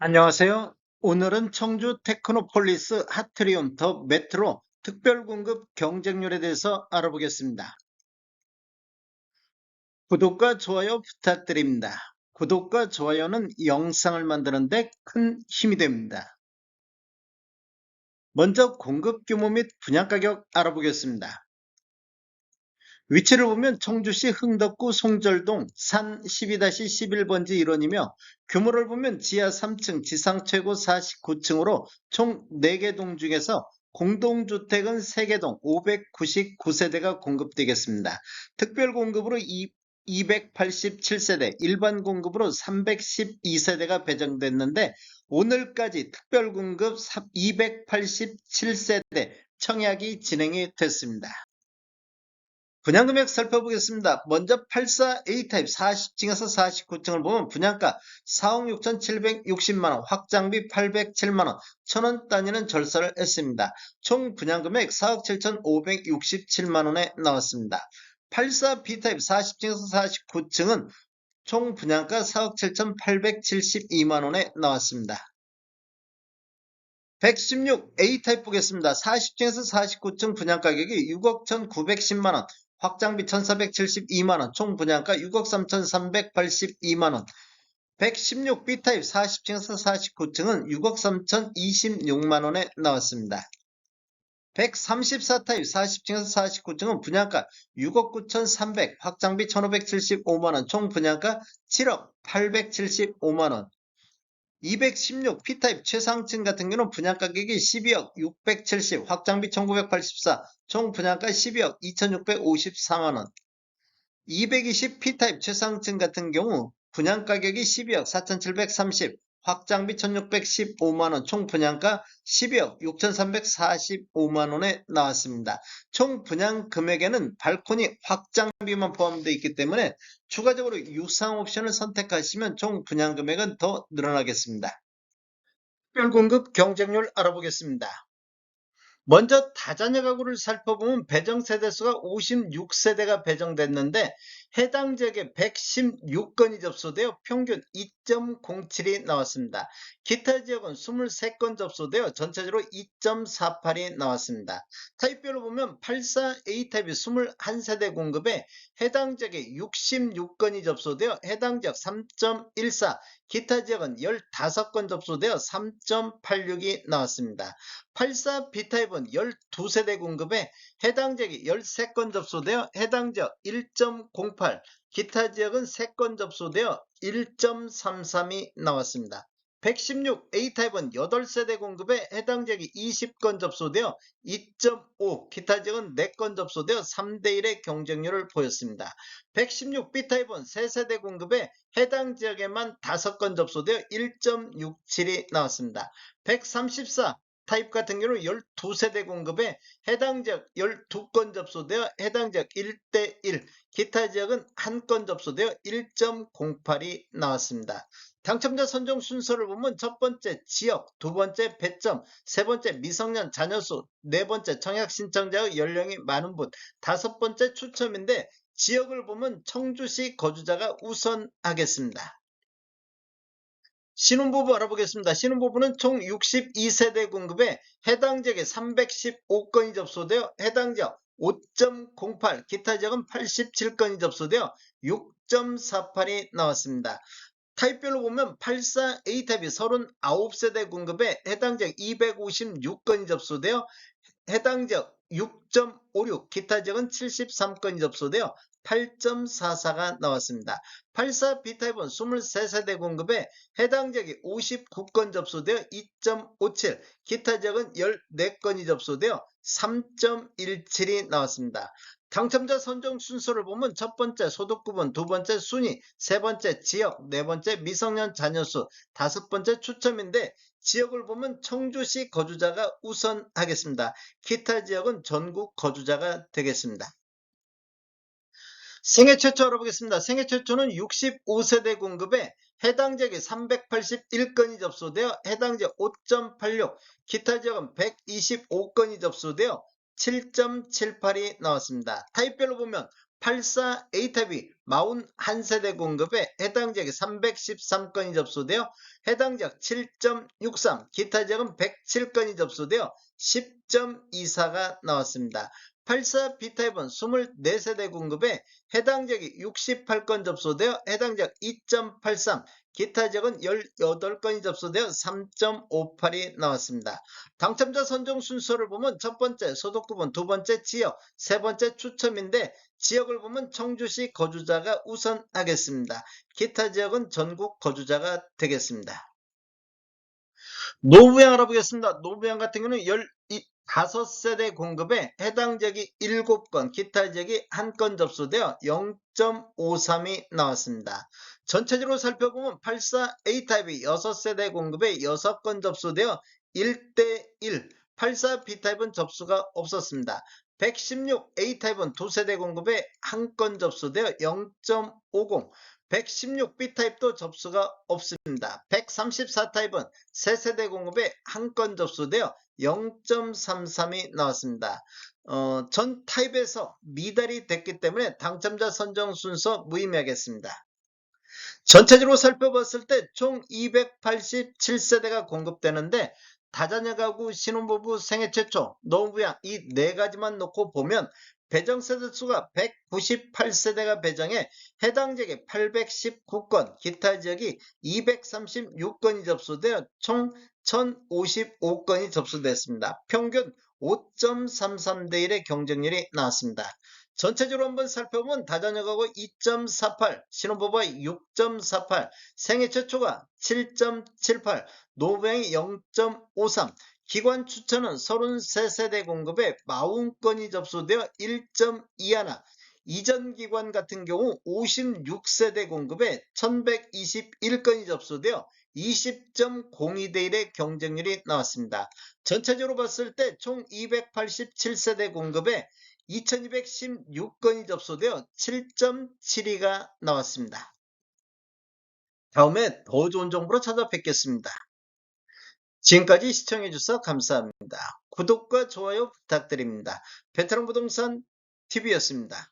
안녕하세요. 오늘은 청주 테크노폴리스 하트리움 더 메트로 특별공급 경쟁률에 대해서 알아보겠습니다. 구독과 좋아요 부탁드립니다. 구독과 좋아요는 영상을 만드는데 큰 힘이 됩니다. 먼저 공급 규모 및 분양가격 알아보겠습니다. 위치를 보면 청주시 흥덕구 송절동 산 12-11번지 일원이며 규모를 보면 지하 3층, 지상 최고 49층으로 총 4개 동 중에서 공동주택은 3개 동 599세대가 공급되겠습니다. 특별 공급으로 287세대, 일반 공급으로 312세대가 배정됐는데 오늘까지 특별 공급 287세대 청약이 진행이 됐습니다. 분양금액 살펴보겠습니다. 먼저 84A타입 40층에서 49층을 보면 분양가 4억 6,760만원, 확장비 807만원, 1,000원 단위는 절사를 했습니다. 총 분양금액 4억 7,567만원에 나왔습니다. 84B타입 40층에서 49층은 총 분양가 4억 7,872만원에 나왔습니다. 116A타입 보겠습니다. 40층에서 49층 분양가격이 6억 1,910만원, 확장비 1,472만원, 총 분양가 6억 3,382만원. 116B타입 40층에서 49층은 6억 3,026만원에 나왔습니다. 134타입 40층에서 49층은 분양가 6억 9,300, 확장비 1,575만원, 총 분양가 7억 875만원. 216 P타입 최상층 같은 경우는 분양가격이 12억 670, 확장비 1984, 총 분양가 12억 2654만원. 220 P타입 최상층 같은 경우 분양가격이 12억 4730, 확장비 1615만원, 총 분양가 12억 6345만원에 나왔습니다. 총 분양 금액에는 발코니 확장비만 포함되어 있기 때문에 추가적으로 유상 옵션을 선택하시면 총 분양 금액은 더 늘어나겠습니다. 특별공급 경쟁률 알아보겠습니다. 먼저 다자녀 가구를 살펴보면 배정 세대수가 56세대가 배정됐는데 해당 지역에 116건이 접수되어 평균 2.07이 나왔습니다. 기타 지역은 23건 접수되어 전체적으로 2.48이 나왔습니다. 타입별로 보면 84A 타입이 21세대 공급에 해당 지역에 66건이 접수되어 해당 지역 3.14, 기타 지역은 15건 접수되어 3.86이 나왔습니다. 84B타입은 12세대 공급에 해당 지역이 13건 접수되어 해당 지역 1.08, 기타 지역은 3건 접수되어 1.33이 나왔습니다. 116A타입은 8세대 공급에 해당 지역이 20건 접수되어 2.5, 기타 지역은 4건 접수되어 3대1의 경쟁률을 보였습니다. 116B타입은 3세대 공급에 해당 지역에만 5건 접수되어 1.67이 나왔습니다. 134 타입 같은 경우는 12세대 공급에 해당 지역 12건 접수되어 해당 지역 1대1, 기타 지역은 1건 접수되어 1.08이 나왔습니다. 당첨자 선정 순서를 보면 첫 번째 지역, 두 번째 배점, 세 번째 미성년 자녀수, 네 번째 청약 신청자의 연령이 많은 분, 다섯 번째 추첨인데 지역을 보면 청주시 거주자가 우선하겠습니다. 신혼부부 알아보겠습니다. 신혼부부는 총 62세대 공급에 해당 지역에 315건이 접수되어 해당 지역 5.08, 기타 지역은 87건이 접수되어 6.48이 나왔습니다. 타입별로 보면 84A 타입이 39세대 공급에 해당 지역 256건이 접수되어 해당 지역 6.56, 기타 지역은 73건이 접수되어 8.44가 나왔습니다. 84B타입은 23세대 공급에 해당 지역이 59건 접수되어 2.57, 기타 지역은 14건이 접수되어 3.17이 나왔습니다. 당첨자 선정 순서를 보면 첫 번째 소득부분, 두 번째 순위, 세 번째 지역, 네 번째 미성년 자녀수, 다섯 번째 추첨인데 지역을 보면 청주시 거주자가 우선하겠습니다. 기타 지역은 전국 거주자가 되겠습니다. 생애 최초 알아보겠습니다. 생애 최초는 65세대 공급에 해당 지역에 381건이 접수되어 해당 지역 5.86, 기타 지역은 125건이 접수되어 7.78이 나왔습니다. 타입별로 보면 84 A탑이 41세대 공급에 해당 지역이 313건이 접수되어 해당 지역 7.63, 기타 지역은 107건이 접수되어 10.24가 나왔습니다. 84 B타입은 24세대 공급에 해당 지역이 68건 접수되어 해당 지역 2.83, 기타 지역은 18건이 접수되어 3.58이 나왔습니다. 당첨자 선정 순서를 보면 첫 번째 소득구분, 두 번째 지역, 세 번째 추첨인데 지역을 보면 청주시 거주자가 우선하겠습니다. 기타 지역은 전국 거주자가 되겠습니다. 노부양 알아보겠습니다. 노부양 같은 경우는 15세대 공급에 해당 지역이 7건, 기타 지역이 1건 접수되어 0.53이 나왔습니다. 전체적으로 살펴보면 84 A타입이 6세대 공급에 6건 접수되어 1대1, 84 B타입은 접수가 없었습니다. 116 A타입은 2세대 공급에 1건 접수되어 0.50, 116 B타입도 접수가 없습니다. 134 타입은 3세대 공급에 1건 접수되어 0.33이 나왔습니다. 전 타입에서 미달이 됐기 때문에 당첨자 선정 순서 무의미하겠습니다. 전체적으로 살펴봤을 때 총 287세대가 공급되는데 다자녀 가구, 신혼부부, 생애 최초, 노부양 이 네 가지만 놓고 보면 배정세대 수가 198세대가 배정해 해당 지역에 819건, 기타 지역이 236건이 접수되어 총 1055건이 접수됐습니다. 평균 5.33대 1의 경쟁률이 나왔습니다. 전체적으로 한번 살펴보면 다자녀 가구 2.48, 신혼부부가 6.48, 생애 최초가 7.78, 노부양이 0.53, 기관 추천은 33세대 공급에 40건이 접수되어 1.21, 이전 기관 같은 경우 56세대 공급에 1121건이 접수되어 20.02대 1의 경쟁률이 나왔습니다. 전체적으로 봤을 때 총 287세대 공급에 2216건이 접수되어 7.72가 나왔습니다. 다음에 더 좋은 정보로 찾아뵙겠습니다. 지금까지 시청해주셔서 감사합니다. 구독과 좋아요 부탁드립니다. 베테랑 부동산 TV였습니다.